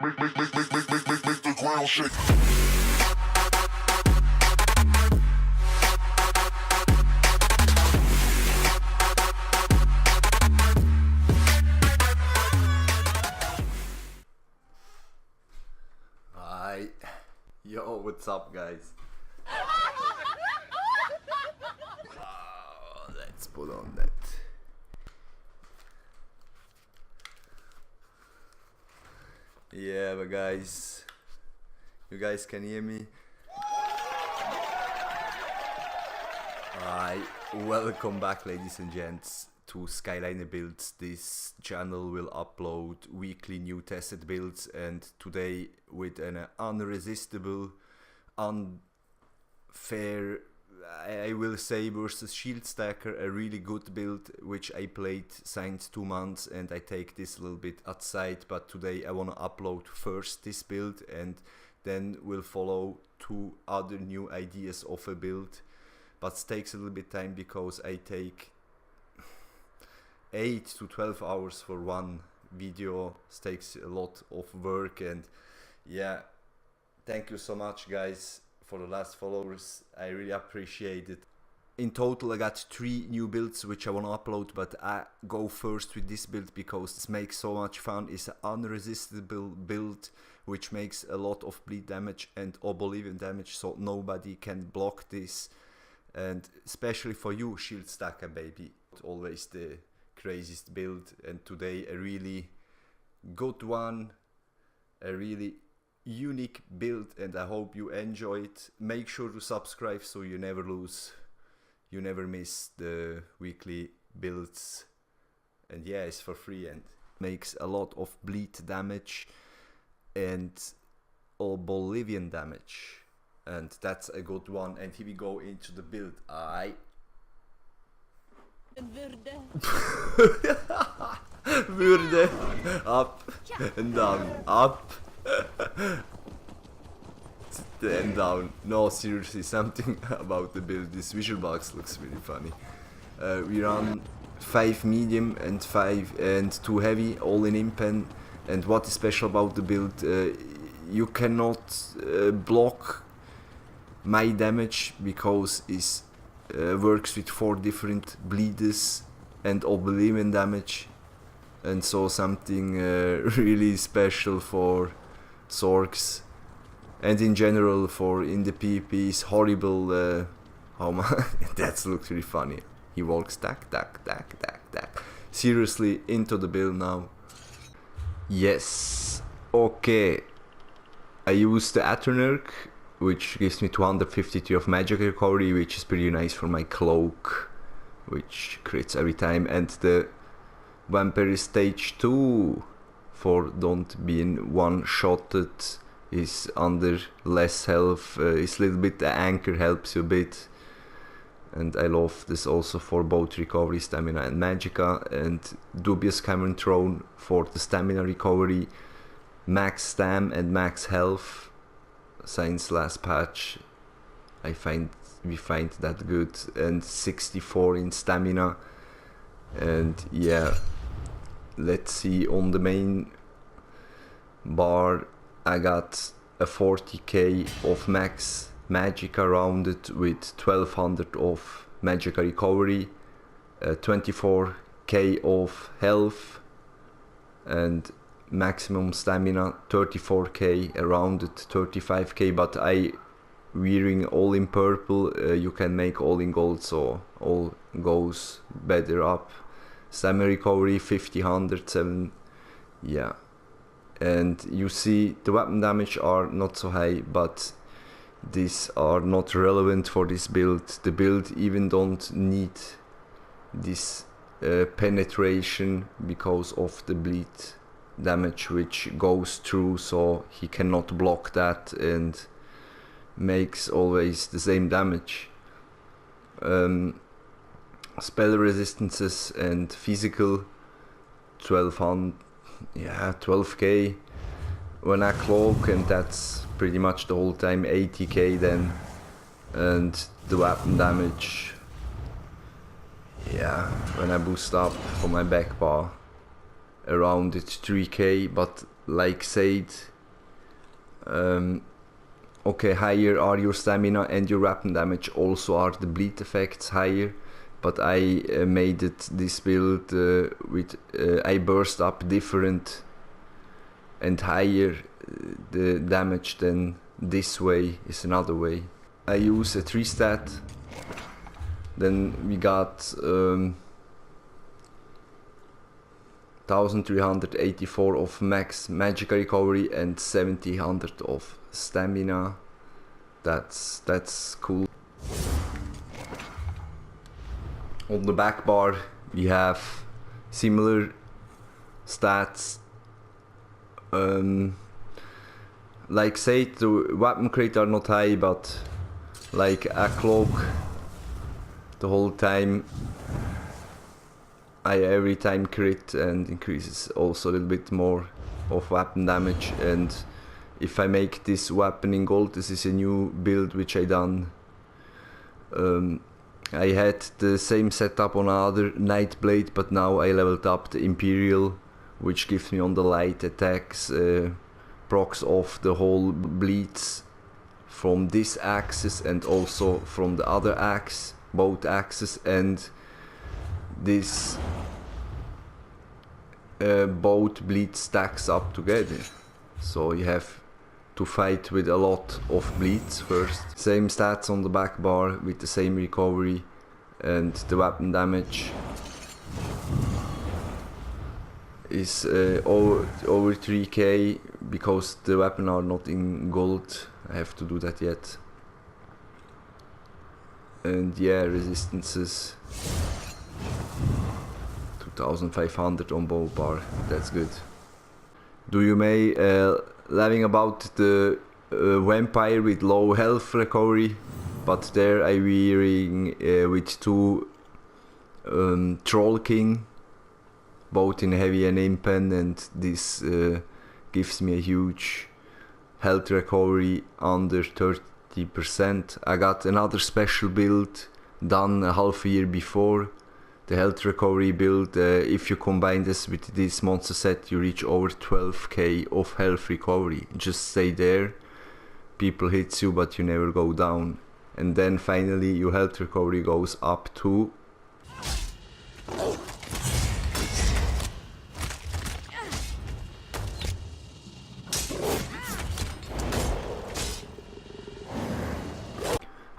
Make the ground shake. Hi. Yo, what's up, guys? Let's put on that. Yeah, but guys, you guys can hear me? Hi, welcome back, ladies and gents, to Skyliner Builds. This channel will upload weekly new tested builds, and today with an irresistible, unfair, I will say, versus Shield Stacker, a really good build which I played since 2 months, and I take this a little bit outside. But today I want to upload first this build, and then we'll follow 2 other new ideas of a build. But it takes a little bit time because I take 8 to 12 hours for one video. It takes a lot of work, and yeah, thank you so much, guys, for the last followers. I really appreciate it. In total I got 3 new builds which I want to upload, but I go first with this build because this makes so much fun. It's an unresistible build which makes a lot of bleed damage and oblivion damage, so nobody can block this, and especially for you, Shield Stacker baby, always the craziest build. And today a really good one, a really unique build, and I hope you enjoy it. Make sure to subscribe so you never miss the weekly builds, and yeah, it's for free and makes a lot of bleed damage and oblivion damage, and that's a good one. And here we go into the build. Würde up and down, up and down. No, seriously, something about the build. This visual box looks really funny. We run 5 medium and 5 and 2 heavy, all in impen. And what is special about the build, you cannot block my damage because it works with 4 different bleeders and oblivion damage. And so something really special for Zorks, and in general for in the PvP is horrible. How much that looks really funny. He walks tack tack tack tack tack. Seriously, into the build now. Yes. Okay. I use the Taumaturg, which gives me 253 of magic recovery, which is pretty nice for my cloak, which crits every time, and the Vampire stage 2 for don't being one-shotted is under less health. It's a little bit, the anchor helps you a bit, and I love this also for both recovery, stamina and magicka. And Dubious Cavern Throne for the stamina recovery, max stam and max health. Since last patch we find that good, and 64 in stamina. And yeah, let's see, on the main bar I got a 40k of max magicka rounded with 1200 of magicka recovery, 24k of health, and maximum stamina 34k, rounded 35k. But I wearing all in purple, you can make all in gold, so all goes better up. Stamina recovery 50, 100, 7, yeah. And you see the weapon damage are not so high, but these are not relevant for this build. The build even don't need this penetration because of the bleed damage which goes through, so he cannot block that and makes always the same damage. Spell resistances and physical 1200, yeah, 12k when I cloak, and that's pretty much the whole time, 80k then. And the weapon damage, yeah, when I boost up for my back bar, around it's 3k, but like said, okay, higher are your stamina and your weapon damage, also are the bleed effects higher, but I made it this build with I burst up different and higher the damage than this way is another way. I use a 3 stat, then we got 1384 of max magic recovery and 1700 of stamina. That's cool. On the back bar we have similar stats. Like say the weapon crit are not high, but like a cloak, the whole time I every time crit and increases also a little bit more of weapon damage. And if I make this weapon in gold, this is a new build which I done. I had the same setup on another Night Blade, but now I leveled up the Imperial, which gives me on the light attacks procs off the whole bleeds from this axis and also from the other axe, both axes, and this both bleed stacks up together. So you have to fight with a lot of bleeds first. Same stats on the back bar with the same recovery and the weapon damage is over 3k because the weapon are not in gold. I have to do that yet. And yeah, resistances 2500 on both bar, that's good. Do you may laughing about the vampire with low health recovery, but there I wearing with 2 TrollKing, both in heavy and impen, and this gives me a huge health recovery under 30%. I got another special build done a half a year before, the health recovery build. If you combine this with this monster set, you reach over 12k of health recovery. Just stay there, people hit you but you never go down, and then finally your health recovery goes up to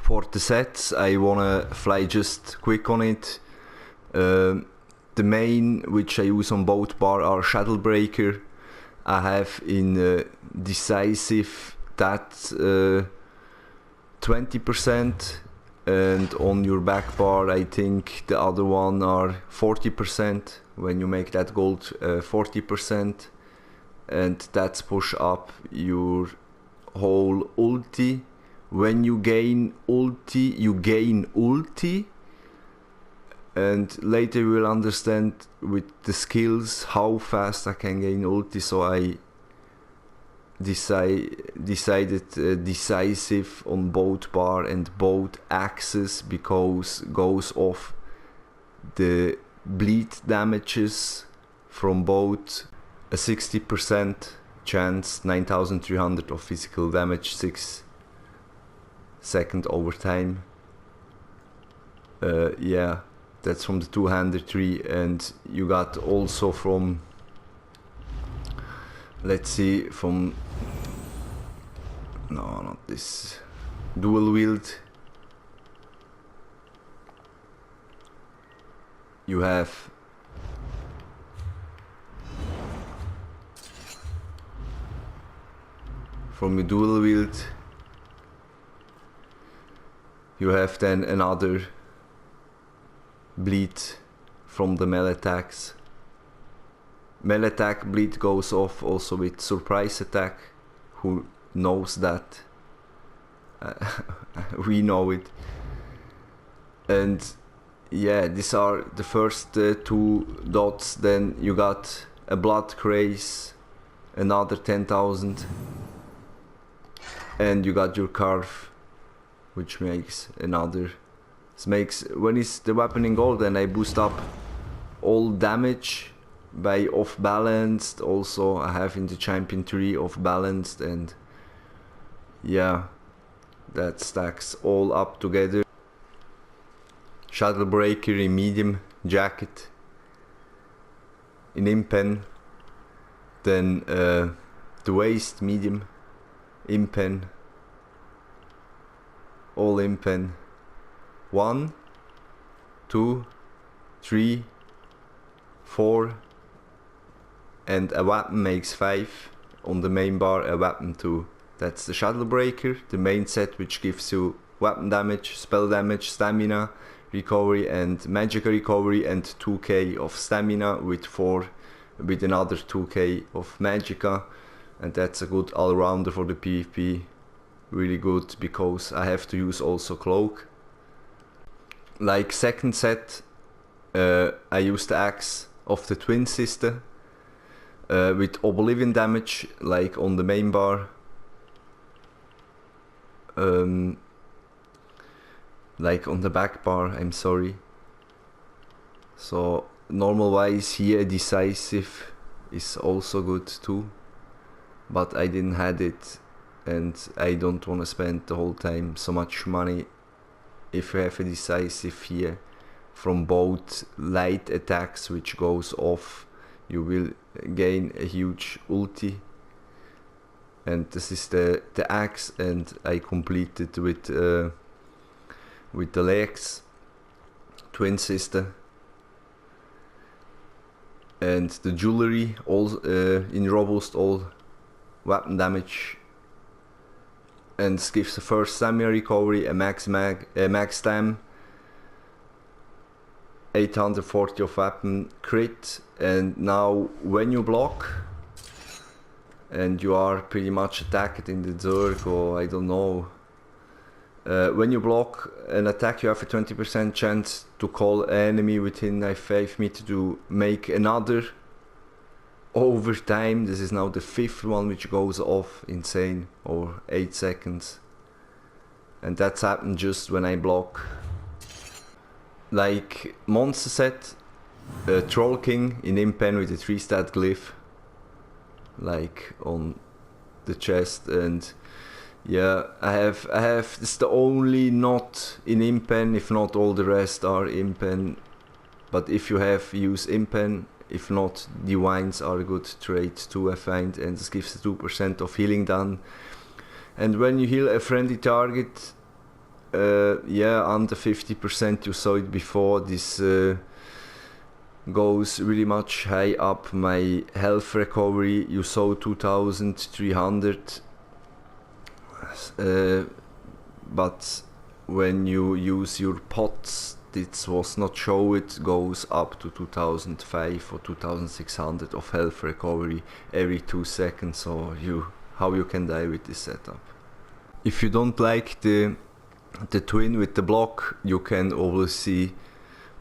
for the sets. I wanna fly just quick on it. The main which I use on both bar are Shadowbreaker. I have in decisive that 20%, and on your back bar I think the other one are 40% when you make that gold 40%, and that's push up your whole ulti. When you gain ulti, you gain ulti, and later you will understand with the skills how fast I can gain ulti. So I decided decisive on both bar and both axes, because goes off the bleed damages from both, a 60% chance, 9300 of physical damage, 6-second overtime. Yeah, that's from the two-hander tree. And you got also from, let's see, from, no, not this, dual wield, you have from your dual wield, you have then another bleed from the melee attacks. Melee attack bleed goes off also with surprise attack. Who knows that? We know it. And yeah, these are the first 2 dots. Then you got a blood craze, another 10,000, and you got your carve, which makes another. This makes, when it's the weapon in gold, and I boost up all damage by off balanced. Also I have in the champion tree off balanced, and yeah, that stacks all up together. Shadow breaker in medium jacket in impen, then the waist medium, impen, all impen. 1, 2, 3, 4, and a weapon makes 5. On the main bar a weapon 2. That's the Shadow Breaker, the main set, which gives you weapon damage, spell damage, stamina recovery and magic recovery, and 2k of stamina with another 2k of magicka, and that's a good all-rounder for the PvP. Really good, because I have to use also cloak. Like second set, I use the axe of the twin sister with oblivion damage, like on the main bar. Like on the back bar, I'm sorry. So normal wise here decisive is also good too, but I didn't had it, and I don't want to spend the whole time so much money. If you have a decisive here from both light attacks which goes off, you will gain a huge ulti. And this is the axe, and I completed with the legs, twin sister, and the jewelry all in robust, all weapon damage, and this gives the first stamina recovery, a max stam, 840 of weapon crit. And now when you block and you are pretty much attacked in the Zerg, or I don't know, when you block an attack, you have a 20% chance to call an enemy within 5 meters to make another overtime. This is now the 5th one which goes off, insane, or 8 seconds, and that's happened just when I block. Like monster set, TrollKing in impen with a 3-stat glyph, like on the chest. And yeah, I have this is the only not in impen, if not all the rest are impen. But if you have, use impen. If not, divines are a good trade too, I find, and this gives 2% of healing done. And when you heal a friendly target, yeah, under 50%, you saw it before, this goes really much high up my health recovery. You saw 2300, but when you use your pots, this was not show, it goes up to 2005 or 2600 of health recovery every 2 seconds. So how you can die with this setup. If you don't like the twin with the block, you can obviously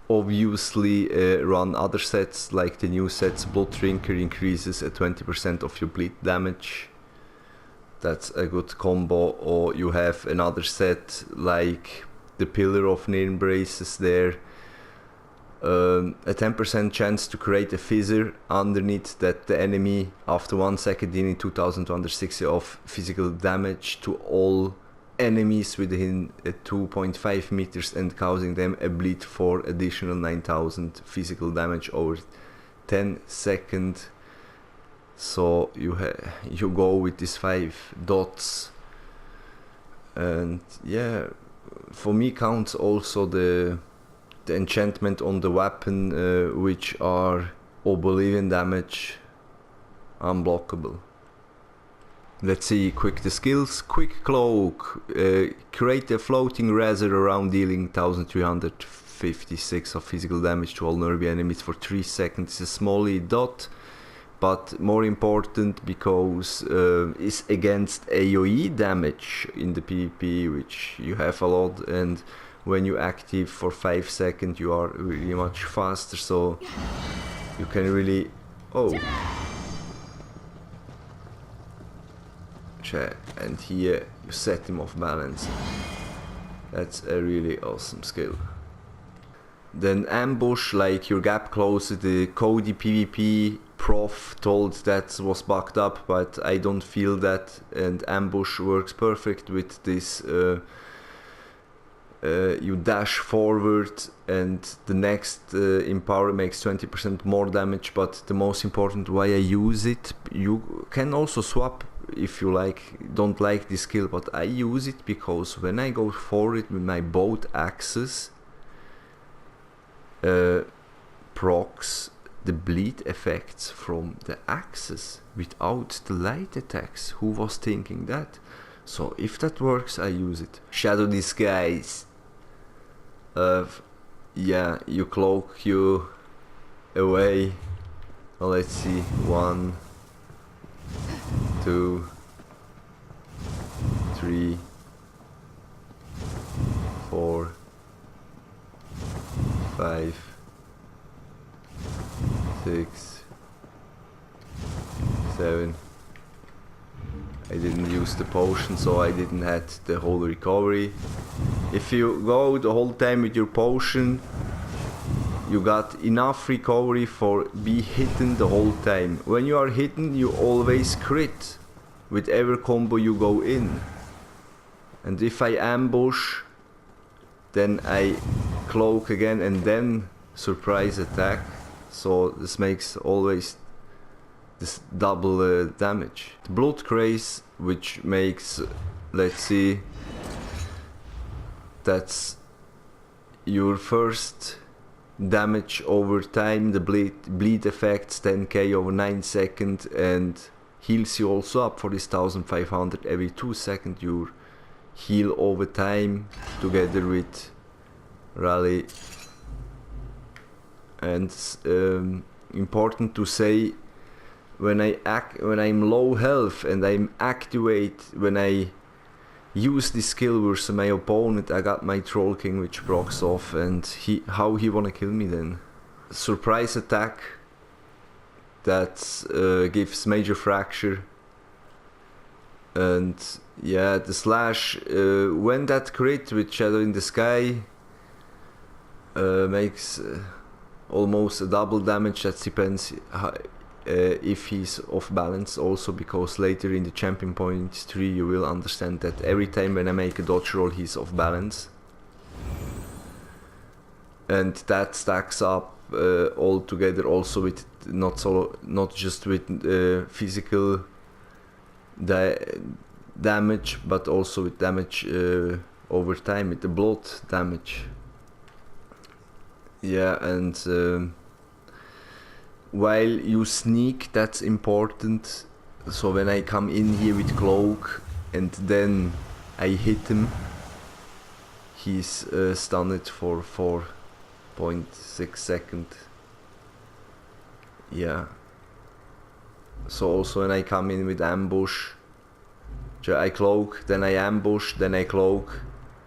run other sets, like the new sets. Blood Drinker increases at 20% of your bleed damage. That's a good combo. Or you have another set like the Pillar of Near Embraces there. A 10% chance to create a fissure underneath that the enemy after 1 second dealing 2260 of physical damage to all enemies within 2.5 meters and causing them a bleed for additional 9000 physical damage over 10 seconds. So you go with these 5 dots, and yeah, for me counts also the enchantment on the weapon, which are oblivion damage, unblockable. Let's see quick the skills. Quick Cloak, create a floating razor around, dealing 1356 of physical damage to all nearby enemies for 3 seconds. It's a small dot, but more important because it's against AoE damage in the PvP, which you have a lot, and when you active for 5 seconds you are really much faster, so you can really and here you set him off balance. That's a really awesome skill. Then ambush, like your gap closer, the Cody PvP prof told that was bugged up, but I don't feel that, and ambush works perfect with this. You dash forward and the next empower makes 20% more damage, but the most important why I use it, you can also swap if you like, don't like this skill, but I use it because when I go forward with my both axes, procs the bleed effects from the axes without the light attacks. Who was thinking that? So if that works, I use it. Shadow disguise. Yeah, you cloak you away. Well, let's see. 1, 2, 3, 4, 5, 6, 7. I didn't use the potion, so I didn't have the whole recovery. If you go the whole time with your potion, you got enough recovery for be hidden the whole time. When you are hidden, you always crit with every combo you go in. And if I ambush, then I cloak again and then surprise attack. So this makes always this double damage. The blood craze, which makes, let's see, that's your first damage over time. The bleed effects 10k over 9 seconds and heals you also up for this 1500 every 2 seconds. You heal over time together with rally. And important to say, when I'm low health and when I use this skill versus my opponent, I got my TrollKing which procs off, and how he wanna kill me then? Surprise attack that gives major fracture, and yeah, the slash when that crit with Shadow in the Sky makes almost a double damage. That depends if he's off balance also, because later in the Champion Points 3 you will understand that every time when I make a dodge roll he's off balance, and that stacks up all together also with not just with physical damage, but also with damage over time, with the blood damage. Yeah, and while you sneak, that's important. So when I come in here with cloak and then I hit him, he's stunned for 4.6 seconds. Yeah. So also when I come in with ambush, I cloak, then I ambush, then I cloak,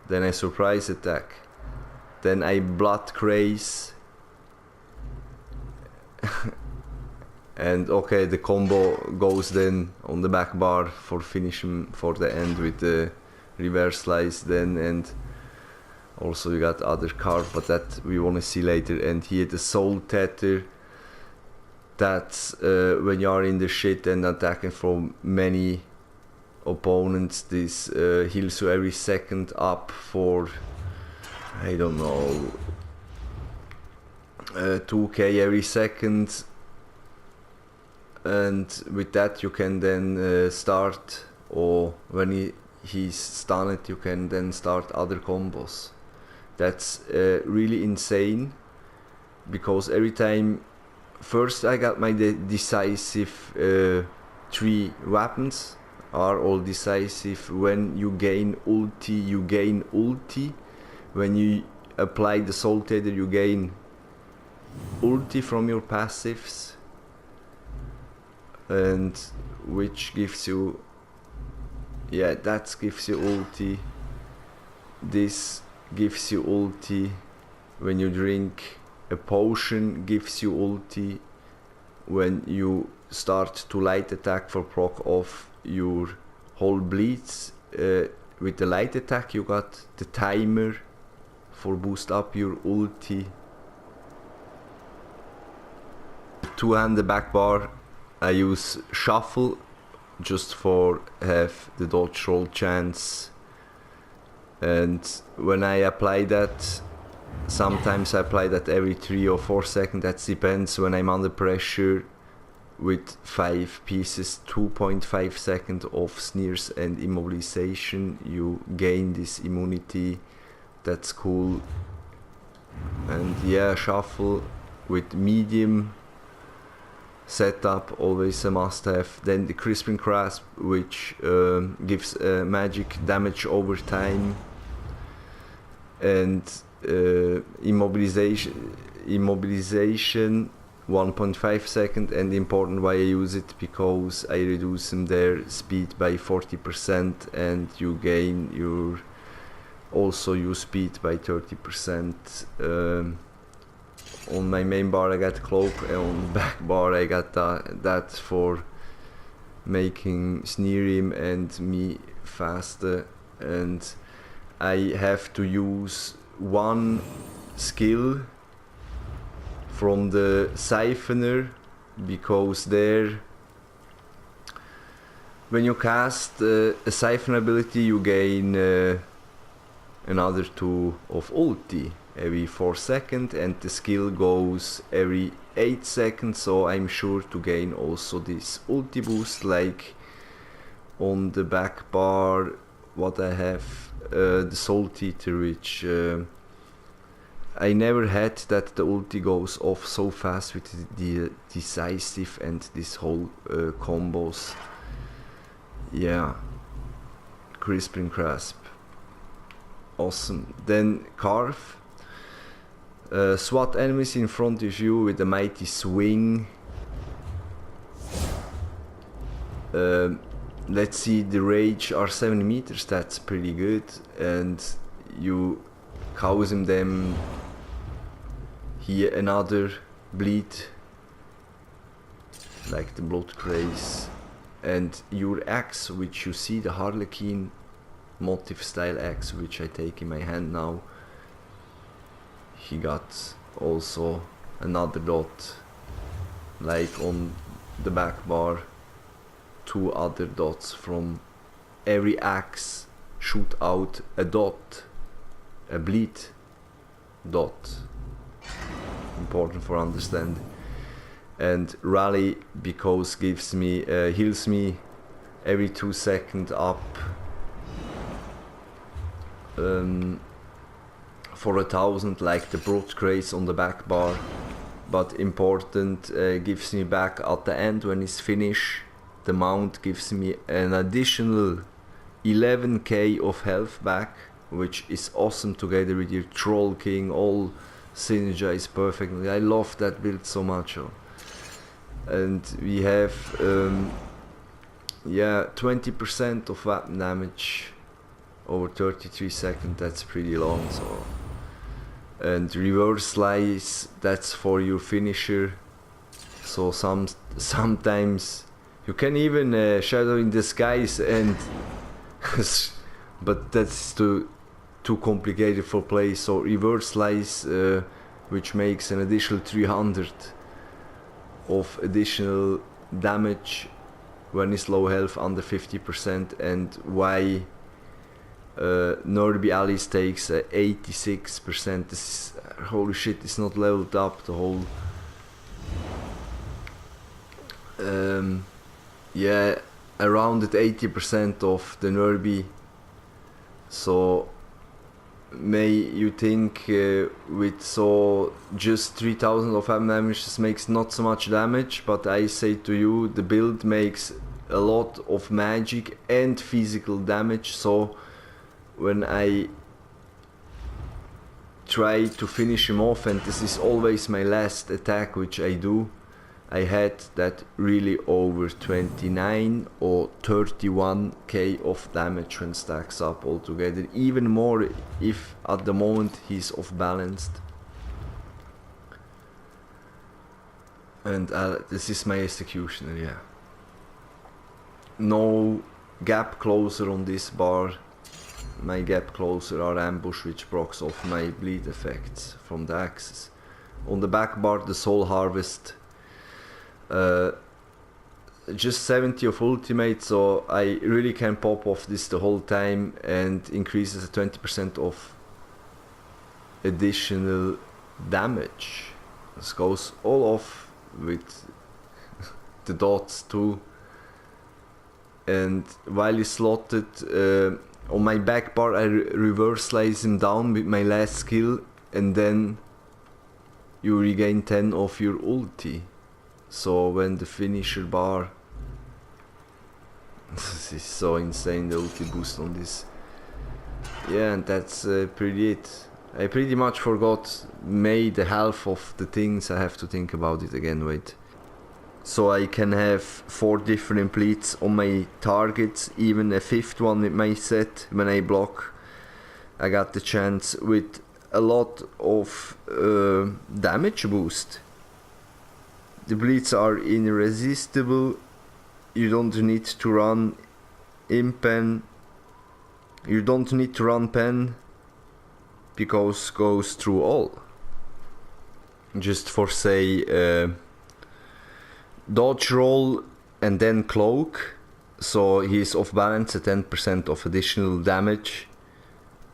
then I surprise attack, then I blood craze. And okay, the combo goes then on the back bar for finishing for the end with the reverse slice then, and also you got other card, but that we want to see later. And here the soul tether, that's when you are in the shit and attacking from many opponents, this heals you every second up for, I don't know, 2k every second, and with that you can then start, or when he's stunned you can then start other combos. That's really insane, because every time, first I got my decisive 3 weapons are all decisive. When you gain ulti, when you apply the soul tether you gain ulti from your passives, and which gives you, yeah, that gives you ulti. This gives you ulti. When you drink a potion gives you ulti. When you start to light attack for proc off your whole bleeds, with the light attack you got the timer for boost up your ulti. two-handed back bar, I use shuffle just for have the dodge roll chance, and when I apply that, sometimes I apply that every 3 or 4 seconds, that depends when I'm under pressure. With 5 pieces, 2.5 seconds of sneers and immobilization, you gain this immunity. That's cool. And yeah, shuffle with medium setup, always a must have. Then the crisping grasp, which gives magic damage over time, and immobilization 1.5 seconds. And important why I use it, because I reduce them their speed by 40%, and you gain your also use speed by 30%. On my main bar I got cloak, and on the back bar I got that for making Sneerim and me faster. And I have to use one skill from the Siphoner, because there, when you cast a Siphon ability, you gain another 2 of ulti every 4 seconds, and the skill goes every 8 seconds, so I'm sure to gain also this ulti boost. Like on the back bar, what I have, the Soul Teeter, which I never had that the ulti goes off so fast with the decisive and this whole combos. Yeah, crisping grasp, awesome. Then carve, swat enemies in front of you with a mighty swing. Let's see, the range are 7 meters, that's pretty good, and you cause them here another bleed, like the blood craze. And your axe, which you see, the Harlequin motif style axe, which I take in my hand now, he got also another dot, like on the back bar, 2 other dots. From every axe shoot out a dot, a bleed dot, important for understand. And rally, because gives me heals me every 2 seconds up for 1,000, like the broad grace on the back bar. But important, gives me back at the end when it's finished. The mount gives me an additional 11k of health back, which is awesome together with your TrollKing, all synergize perfectly. I love that build so much. And we have yeah, 20% of weapon damage over 33 seconds, that's pretty long. So, and reverse slice, that's for your finisher. So sometimes you can even shadow in the skies, and but that's too complicated for play. So reverse slice, which makes an additional 300 of additional damage when it's low health under 50%, and why Nerby Alice takes 86%. This is, holy shit, it's not leveled up the whole. Yeah, around at 80% of the Nerby. So may you think with so just 3000 of damage, this makes not so much damage, but I say to you, the build makes a lot of magic and physical damage. So when I try to finish him off, and this is always my last attack which I do, I had that really over 29 or 31k of damage when stacks up altogether, even more if at the moment he's off balanced. And this is my executioner, yeah. No gap closer on this bar. My gap closer are ambush, which procs off my bleed effects from the axes. On the back bar, the soul harvest. just 70 of ultimate, so I really can pop off this the whole time and increases 20% of additional damage. This goes all off with the dots too. And while you slot it on my back bar, I reverse slice him down with my last skill, and then you regain 10 of your ulti. So when the finisher bar, this is so insane, the ulti boost on this. Yeah, and that's pretty it. I pretty much forgot the half of the things. I have to think about it again, wait. So I can have 4 different bleeds on my targets, even a 5th one with my set when I block. I got the chance with a lot of damage boost. The bleeds are irresistible. You don't need to run Impen. You don't need to run Pen, because goes through all. Just for say dodge roll and then cloak, so he's off balance at 10% of additional damage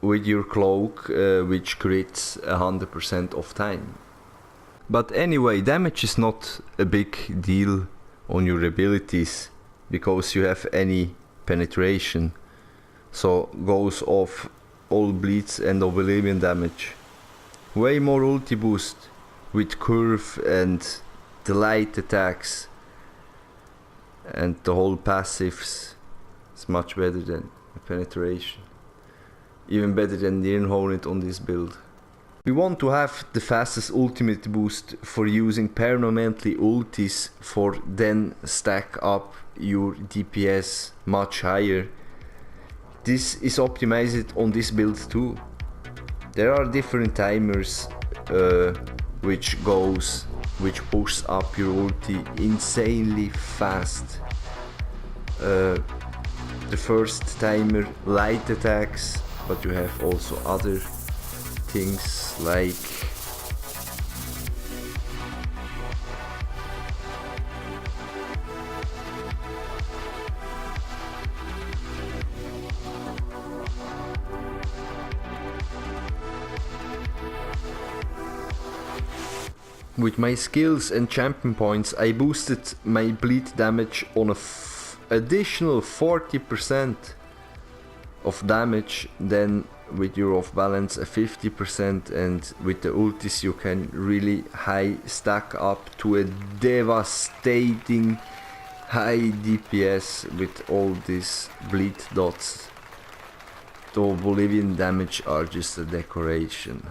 with your cloak, which crits 100% of time. But anyway, damage is not a big deal on your abilities because you have any penetration, so goes off all bleeds and oblivion damage. Way more ulti boost with curve and the light attacks, and the whole passives is much better than penetration. Even better than the Hornet on this build. We want to have the fastest ultimate boost for using permanently ultis, for then stack up your DPS much higher. This is optimized on this build too. There are different timers which pushes up your ulti insanely fast. The first timer, light attacks, but you have also other things like with my skills and champion points, I boosted my bleed damage on a additional 40% of damage. Then with your off balance a 50%, and with the ultis you can really high stack up to a devastating high DPS with all these bleed dots. The Bolivian damage are just a decoration.